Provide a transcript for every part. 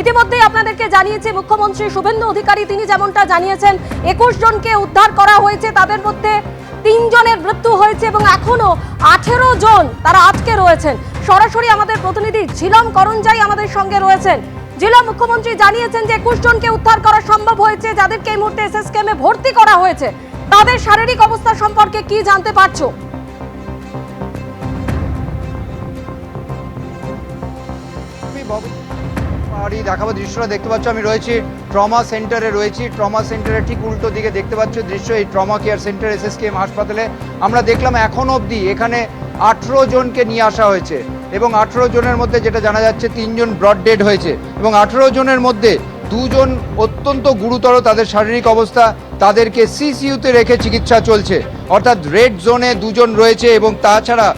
ইতিমধ্যেই আপনাদেরকে জানিয়েছে মুখ্যমন্ত্রী শুভেন্দু অধিকারী, তিনি যেমনটা জানিয়েছেন 21 জনকে উদ্ধার করা হয়েছে, তাদের মধ্যে 3 জনের মৃত্যু হয়েছে এবং এখনো 18 জন তারা আটকে রয়েছেন। সরাসরি আমাদের প্রতিনিধি ঝিলম করঞ্জাই আমাদের সঙ্গে রয়েছেন। জেলা মুখ্যমন্ত্রী জানিয়েছেন যে 21 জনকে উদ্ধার করা সম্ভব হয়েছে, যাদেরকে এই মুহূর্তে এসএসকেএমে ভর্তি করা হয়েছে। তাদের শারীরিক অবস্থা সম্পর্কে কি জানতে পারছো? দেখাবো দৃশ্যটা দেখতে পাচ্ছ, আমি রয়েছি ট্রমা সেন্টারে রয়েছি। ট্রমা সেন্টারের ঠিক উল্টো দিকে দেখতে পাচ্ছ দৃশ্য, এই ট্রমা কেয়ার সেন্টার এসএসকেএম হাসপাতালে। আমরা দেখলাম এখন অবধি এখানে 18 জনকে নিয়ে আসা হয়েছে এবং 18 জনের মধ্যে যেটা জানা যাচ্ছে 3 জন ব্রড ডেড হয়েছে এবং 18 জনের মধ্যে 2 জন অত্যন্ত গুরুতর, তাদের শারীরিক অবস্থা, তাদেরকে সিসিইউতে রেখে চিকিৎসা চলছে। অর্থাৎ রেড জোনে 2 জন রয়েছে এবং তাছাড়া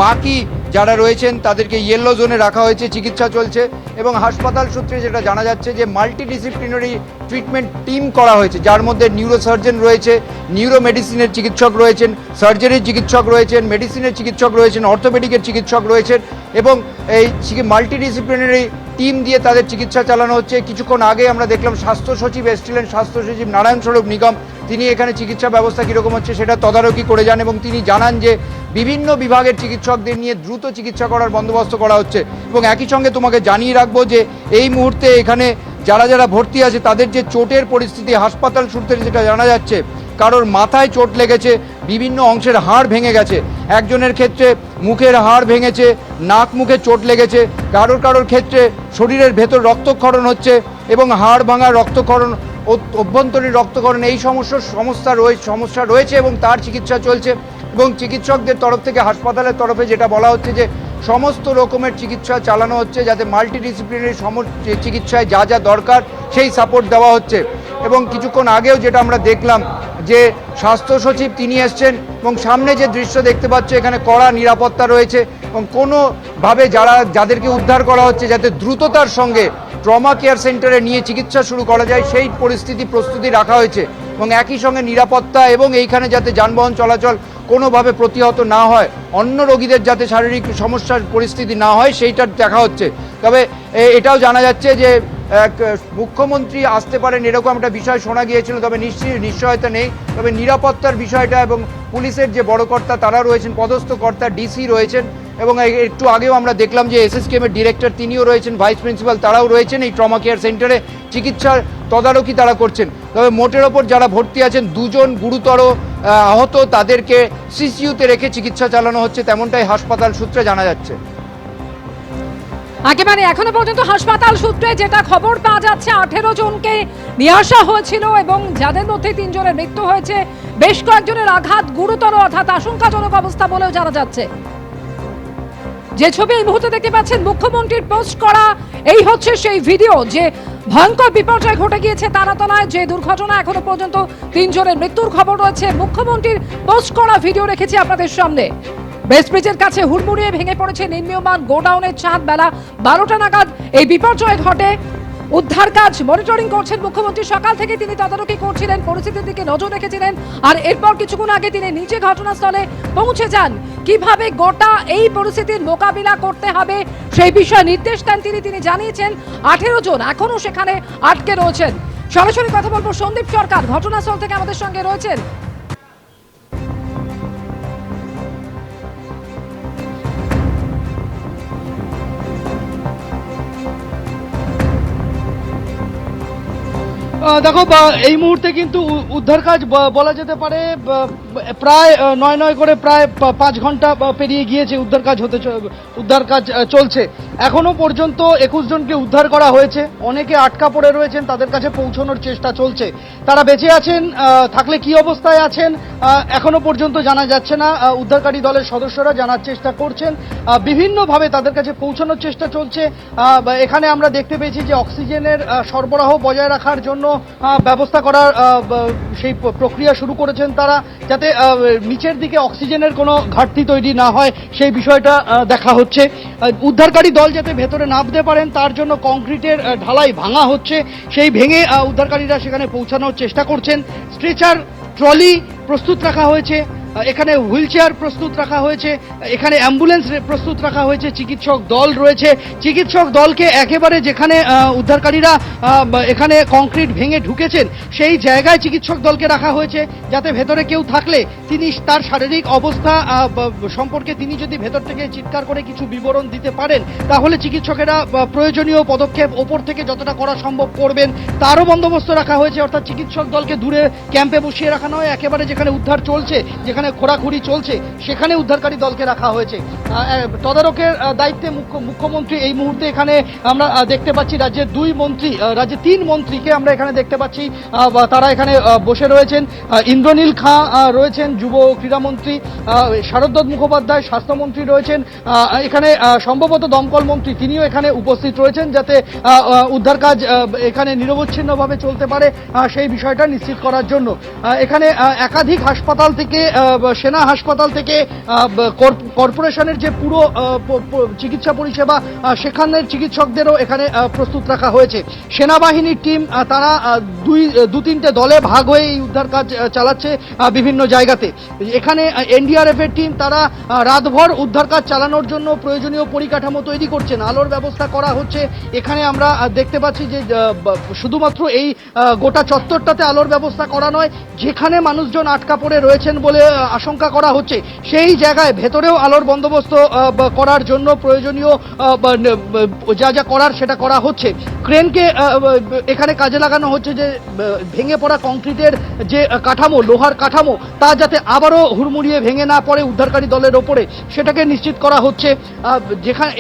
বাকি যারা রয়েছেন তাদেরকে ইয়েলো জোনে রাখা হয়েছে, চিকিৎসা চলছে। এবং হাসপাতাল সূত্রে যেটা জানা যাচ্ছে যে মাল্টিডিসিপ্লিনারি ট্রিটমেন্ট টিম করা হয়েছে, যার মধ্যে নিউরোসার্জন রয়েছে, নিউরো মেডিসিনের চিকিৎসক রয়েছেন, সার্জারির চিকিৎসক রয়েছেন, মেডিসিনের চিকিৎসক রয়েছেন, অর্থোপেডিকের চিকিৎসক রয়েছেন এবং এই মাল্টিডিসিপ্লিনারি টিম দিয়ে তাদের চিকিৎসা চালানো হচ্ছে। কিছুক্ষণ আগে আমরা দেখলাম স্বাস্থ্য সচিব এসেছিলেন, স্বাস্থ্য সচিব নারায়ণ স্বরূপ নিগম, তিনি এখানে চিকিৎসা ব্যবস্থা কীরকম হচ্ছে সেটা তদারকি করে যান এবং তিনি জানান যে বিভিন্ন বিভাগের চিকিৎসকদের নিয়ে দ্রুত চিকিৎসা করার বন্দোবস্ত করা হচ্ছে। এবং একই সঙ্গে তোমাকে জানিয়ে রাখবো যে এই মুহূর্তে এখানে যারা যারা ভর্তি আছে তাদের যে চোটের পরিস্থিতি, হাসপাতাল সূত্রে যেটা জানা যাচ্ছে কারোর মাথায় চোট লেগেছে, বিভিন্ন অংশের হাড় ভেঙে গেছে, একজনের ক্ষেত্রে মুখের হাড় ভেঙেছে, নাক মুখে চোট লেগেছে, কারোর ক্ষেত্রে শরীরের ভেতর রক্তক্ষরণ হচ্ছে এবং হাড় ভাঙা, রক্তক্ষরণ, অভ্যন্তরীণ রক্তক্ষরণ, এই সমস্যা রয়েছে এবং তার চিকিৎসা চলছে। এবং চিকিৎসকদের তরফ থেকে হাসপাতালের তরফে যেটা বলা হচ্ছে যে সমস্ত রকমের চিকিৎসা চালানো হচ্ছে, যাতে মাল্টিডিসিপ্লিনারি চিকিৎসায় যা যা দরকার সেই সাপোর্ট দেওয়া হচ্ছে। এবং কিছুক্ষণ আগেও যেটা আমরা দেখলাম যে স্বাস্থ্য সচিব তিনি এসছেন এবং সামনে যে দৃশ্য দেখতে পাচ্ছ এখানে কড়া নিরাপত্তা রয়েছে এবং কোনোভাবে যাদেরকে উদ্ধার করা হচ্ছে যাতে দ্রুততার সঙ্গে ট্রমা কেয়ার সেন্টারে নিয়ে চিকিৎসা শুরু করা যায় সেই প্রস্তুতি রাখা হয়েছে এবং একই সঙ্গে নিরাপত্তা এবং এইখানে যাতে যানবাহন চলাচল কোনোভাবে প্রতিহত না হয়, অন্য রোগীদের যাতে শারীরিক সমস্যার পরিস্থিতি না হয় সেইটা দেখা হচ্ছে। তবে এটাও জানা যাচ্ছে যে মুখ্যমন্ত্রী আসতে পারেন এরকম একটা বিষয় শোনা গিয়েছিল, তবে নিশ্চয়তা নেই। তবে নিরাপত্তার বিষয়টা এবং পুলিশের যে বড় কর্তা তারা রয়েছেন, পদস্থ কর্তা ডিসি রয়েছেন এবং একটু আগেও আমরা দেখলাম যে এসএসকেএমের ডিরেক্টর তিনিও রয়েছেন, ভাইস প্রিন্সিপাল তারাও রয়েছেন এই ট্রমা কেয়ার সেন্টারে, চিকিৎসার তদারকি তারা করছেন। তবে মোটের ওপর যারা ভর্তি আছেন 2 জন গুরুতর আহত, তাদেরকে সিসিইউতে রেখে চিকিৎসা চালানো হচ্ছে, তেমনটাই হাসপাতাল সূত্রে জানা যাচ্ছে। একেবারে এখনো পর্যন্ত হাসপাতাল সূত্রে যেটা খবর পাওয়া যাচ্ছে 18 জনকে নিয়ে আসা হয়েছিল এবং যাদের মধ্যে 3 জনের মৃত্যু হয়েছে, বেশ কয়েকজনের আঘাত গুরুতর অর্থাৎ আশঙ্কাজনক অবস্থা বলেও জানা যাচ্ছে। যে ছবি এই মুহূর্তে দেখতে পাচ্ছেন মুখ্যমন্ত্রীর পোস্ট করা, এই হচ্ছে সেই ভিডিও যে ভয়ঙ্কর বিপর্যয় ঘটে গিয়েছে তারাতলায়, যে দুর্ঘটনা এখনো পর্যন্ত 3 জনের মৃত্যুর খবর রয়েছে। মুখ্যমন্ত্রীর পোস্ট করা ভিডিও রেখেছি আপনাদের সামনে। ব্রেস্ট ব্রিজের কাছে হুড়মুড়িয়ে ভেঙে পড়েছে নির্মীয়মান গোডাউনের ছাদ। বেলা 12টা নাগাদ এই বিপর্যয় ঘটে। উদ্ধার কাজ মনিটরিং করছেন মুখ্যমন্ত্রী, সকাল থেকে তিনি তদারকি করছিলেন, পরিস্থিতির দিকে নজর রেখেছিলেন আর এরপর কিছুক্ষণ আগে তিনি নিজে ঘটনাস্থলে পৌঁছে যান। কিভাবে গোটা এই পরিস্থিতির মোকাবিলা করতে হবে সেই বিষয়ে নির্দেশ দেন তিনি জানিয়েছেন 18 জন এখনো সেখানে আটকে রয়েছেন। সরাসরি কথা বলবো সন্দীপ সরকার ঘটনাস্থল থেকে আমাদের সঙ্গে রয়েছেন। দেখো এই মুহূর্তে কিন্তু উদ্ধার কাজ বলা যেতে পারে প্রায় নয় করে প্রায় 5 ঘন্টা পেরিয়ে গিয়েছে। উদ্ধার কাজ চলছে। এখনো পর্যন্ত 21 জনকে উদ্ধার করা হয়েছে। অনেকে আটকা পড়ে রয়েছেন, তাদের কাছে পৌঁছানোর চেষ্টা চলছে। তারা বেঁচে আছেন, থাকলে কি অবস্থায় আছেন এখনো পর্যন্ত জানা যাচ্ছে না। উদ্ধারকারী দলের সদস্যরা জানার চেষ্টা করছেন, বিভিন্নভাবে তাদের কাছে পৌঁছানোর চেষ্টা চলছে। এখানে আমরা দেখতে পেয়েছি যে অক্সিজেনের সরবরাহ বজায় রাখার জন্য ব্যবস্থা করার সেই প্রক্রিয়া শুরু করেছেন তারা, যাতে নিচের দিকে অক্সিজেনের কোনো ঘাটতি তৈরি না হয় সেই বিষয়টা দেখা হচ্ছে। উদ্ধারকারী দল যাতে ভেতরে নামতে পারেন তার জন্য কংক্রিটের ঢালাই ভাঙা হচ্ছে, সেই ভেঙে উদ্ধারকারীরা সেখানে পৌঁছানোর চেষ্টা করছেন। স্ট্রেচার ট্রলি প্রস্তুত রাখা হয়েছে, এখানে হুইল চেয়ার প্রস্তুত রাখা হয়েছে, এখানে অ্যাম্বুলেন্স প্রস্তুত রাখা হয়েছে, চিকিৎসক দল রয়েছে। চিকিৎসক দলকে একেবারে যেখানে উদ্ধারকারীরা এখানে কংক্রিট ভেঙে ঢুকেছেন সেই জায়গায় চিকিৎসক দলকে রাখা হয়েছে, যাতে ভেতরে কেউ থাকলে তিনি তার শারীরিক অবস্থা সম্পর্কে তিনি যদি ভেতর থেকে চিৎকার করে কিছু বিবরণ দিতে পারেন তাহলে চিকিৎসকেরা প্রয়োজনীয় পদক্ষেপ ওপর থেকে যতটা করা সম্ভব করবেন তারও বন্দোবস্ত রাখা হয়েছে। অর্থাৎ চিকিৎসক দলকে দূরে ক্যাম্পে বসিয়ে রাখা নয়, একেবারে যেখানে উদ্ধার চলছে, যেখানে খোঁড়াখুড়ি চলছে সেখানে উদ্ধারকারী দলকে রাখা হয়েছে। তদারকের দায়িত্বে মুখ্যমন্ত্রী এই মুহূর্তে এখানে আমরা দেখতে পাচ্ছি রাজ্যের রাজ্যের 3 মন্ত্রীকে আমরা এখানে দেখতে পাচ্ছি, তারা এখানে বসে রয়েছেন। ইন্দ্রনীল খাঁ রয়েছেন যুব ক্রীড়ামন্ত্রী, শারদত্ত মুখোপাধ্যায় স্বাস্থ্যমন্ত্রী রয়েছেন, এখানে সম্ভবত দমকল মন্ত্রী তিনিও এখানে উপস্থিত রয়েছেন, যাতে উদ্ধার কাজ এখানে নিরবচ্ছিন্নভাবে চলতে পারে সেই বিষয়টা নিশ্চিত করার জন্য। এখানে একাধিক হাসপাতাল থেকে, সেনা হাসপাতাল থেকে, কর্পোরেশনের যে পুরো চিকিৎসা পরিষেবা সেখানের চিকিৎসকদেরও এখানে প্রস্তুত রাখা হয়েছে। সেনাবাহিনীর টিম তারা 2-3টে দলে ভাগ হয়ে এই উদ্ধার কাজ চালাচ্ছে বিভিন্ন জায়গাতে। এখানে এনডিআরএফ এর টিম তারা রাতভর উদ্ধার কাজ চালানোর জন্য প্রয়োজনীয় পরিকাঠামো তৈরি করছেন, আলোর ব্যবস্থা করা হচ্ছে। এখানে আমরা দেখতে পাচ্ছি যে শুধুমাত্র এই গোটা চত্বরটাতে আলোর ব্যবস্থা করা নয়, যেখানে মানুষজন আটকা পড়ে রয়েছেন বলে আশঙ্কা করা হচ্ছে সেই জায়গায় ভেতরেও আলোর বন্দোবস্ত করার জন্য প্রয়োজনীয় যা যা করার সেটা করা হচ্ছে। ক্রেনকে এখানে কাজে লাগানো হচ্ছে যে ভেঙে পড়া কংক্রিটের যে কাঠামো, লোহার কাঠামো, তা যাতে আবারও হুড়মুড়িয়ে ভেঙে না পড়ে উদ্ধারকারী দলের ওপরে সেটাকে নিশ্চিত করা হচ্ছে।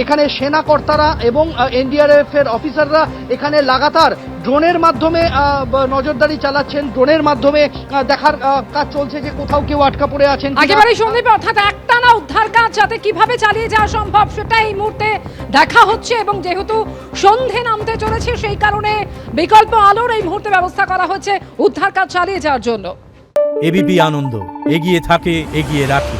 এখানে সেনা কর্তারা এবং এনডিআরএফ এর অফিসাররা এখানে লাগাতার ড্রোনের মাধ্যমে নজরদারি চালাচ্ছেন, ড্রোনের মাধ্যমে দেখার কাজ চলছে যে কোথাও কেউ আটকা পড়ে আছেন। একেবারে সন্দীপ, অর্থাৎ একটানা উদ্ধার কাজ যাতে কিভাবে চালিয়ে যাওয়া সম্ভব সেটা এই মুহূর্তে দেখা হচ্ছে, এবং যেহেতু সন্ধে নামতে চলেছে সেই কারণে বিকল্প আলোর এই মুহূর্তে ব্যবস্থা করা হচ্ছে উদ্ধার কাজ চালিয়ে যাওয়ার জন্য। এবিপি আনন্দ, এগিয়ে থাকে, এগিয়ে রাখে।